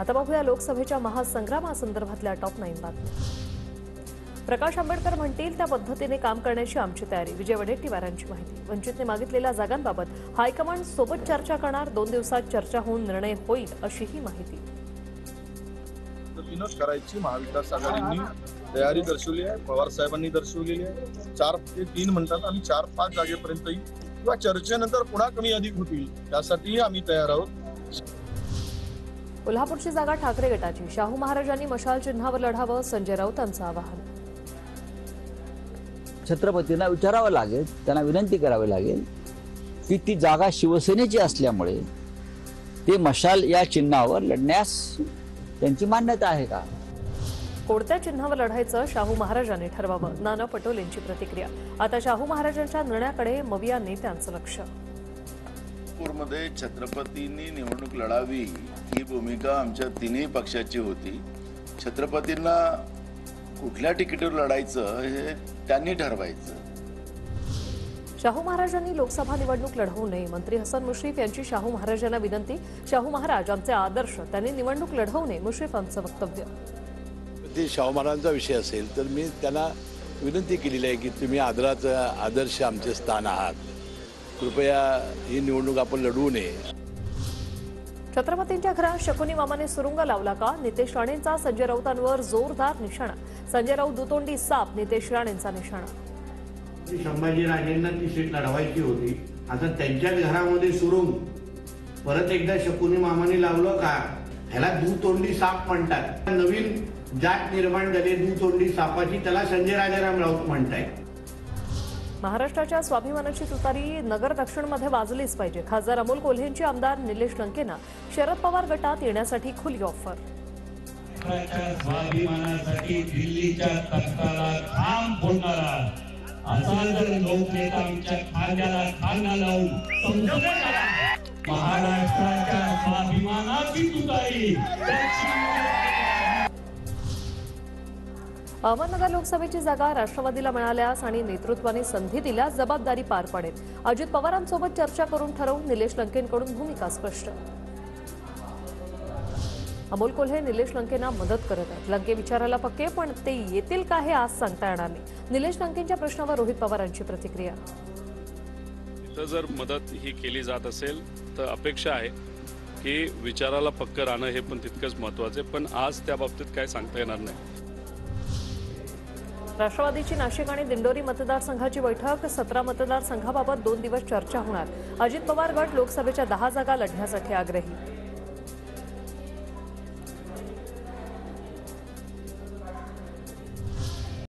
आता बघूया लोकसभेच्या महासंग्रामासंदर्भातल्या टॉप 9 बातम्या। प्रकाश आंबेडकर म्हणतील त्या पद्धतीने काम करण्याची आमची तयारी। विजय वडेट्टीवारांची माहिती। वंचितने मागितलेल्या जागांबाबत हायकमांड सोबत चर्चा करणार। 2 दिवसात चर्चा होऊन निर्णय होईल अशीही माहिती। करायची महाविकास आघाडींनी तयारी दर्शवली आहे, पवार साहेबांनी दर्शवलेली आहे। 4 ते 3 म्हणतात आम्ही 4-5 जागेपर्यंत येईल किंवा चर्चेनंतर पुन्हा कमी अधिक होतील, त्यासाठीही आम्ही तयार आहोत। कोल्हापूरची जागा ठाकरे गटाची। शाहू महाराजांनी मशाल चिन्हावर लढावं, संजय राऊतांचं आवाहन। छत्रपतींना विचारावं लागेल, त्यांना विनंती करावी लागेल की ती जागा शिवसेनेची असल्यामुळे ते मशाल या चिन्हावर लढण्यास त्यांची मान्यता आहे का। कोणत्या चिन्हावर लढायचं शाहू महाराजांनी ठरवावं, नाना पटोलेंची प्रतिक्रिया। आता शाहू महाराजांच्या निर्णयाकडे मविया नेत्यांचं लक्ष। नागपूरमध्ये छत्रपतींनी निवडणूक लढावी ही भूमिका आमच्या तिन्ही पक्षाची होती। छत्रपतींना कुठल्या तिकीटवर लढायचं हे त्यांनी ठरवायचं। शाहू महाराजांनी लोकसभा निवडणूक लढवू नये, मंत्री हसन मुश्रीफ यांची शाहू महाराजांना विनंती। शाहू महाराज आमचे आदर्श, त्यांनी निवडणूक लढवू नये, मुश्रीफांचं वक्तव्य। ते शाहू महाराजांचा विषय असेल तर मी त्यांना विनंती केलेली आहे की तुम्ही आदराचा आदर्श आमचे स्थान आहात, कृपया ही निवडणूक आपण लढवू नये। छत्रपतींच्या घरात शकुनी मामाने सुरुंग लावला का? नितेश राणेंचा संजय राऊतांवर जोरदार निशाणा। संजय राऊत दुतोंडी साप, नितेश राणेंचा निशाणा। संभाजीराजेंना ती सीट लढवायची होती, आता त्यांच्याच घरामध्ये सुरुंग परत एकदा शकुनी मामाने लावलं का? ह्याला दुतोंडी साप म्हणतात। नवीन जात निर्माण झाली दुतोंडी सापाची, त्याला संजय राजाराम राऊत म्हणतायत। महाराष्ट्राच्या स्वाभिमानाची तुतारी नगर दक्षिणमध्ये वाजलीच पाहिजे। खासदार अमोल कोल्हेंची आमदार निलेश लंकेंना शरद पवार गटात येण्यासाठी खुली ऑफर। स्वाभिमानासाठी दिल्लीच्या तख्ताला खांब फोडणारा असा जर लोकनेता आमच्या खांद्याला खांदा लावून महाराष्ट्राच्या स्वाभिमानाची तुतारी। अहमदनगर लोकसभेची जागा राष्ट्रवादीला मिळाल्यास आणि नेतृत्वाने संधी दिल्यास जबाबदारी पार पडेल। अजित पवारांसोबत चर्चा करून ठरवून निलेश लंकेंकडून भूमिका स्पष्ट। अमोल कोल्हे निलेश लंकेंना मदत करत आहेत। लंके विचारायला पक्के, पण ते येतील का हे आज सांगता येणार नाही। निलेश लंकेंच्या प्रश्नावर रोहित पवारांची प्रतिक्रिया। इथं जर मदत ही केली जात असेल तर अपेक्षा आहे की विचाराला पक्क राहणं हे पण तितकंच महत्त्वाचं आहे, पण आज त्या बाबतीत काय सांगता येणार नाही। राष्ट्रवादीची नाशिक आणि दिंडोरी मतदारसंघाची बैठक। 17 मतदारसंघाबाबत 2 दिवस चर्चा होणार। अजित पवार गट लोकसभेच्या 10 जागा लढण्यासाठी आग्रही।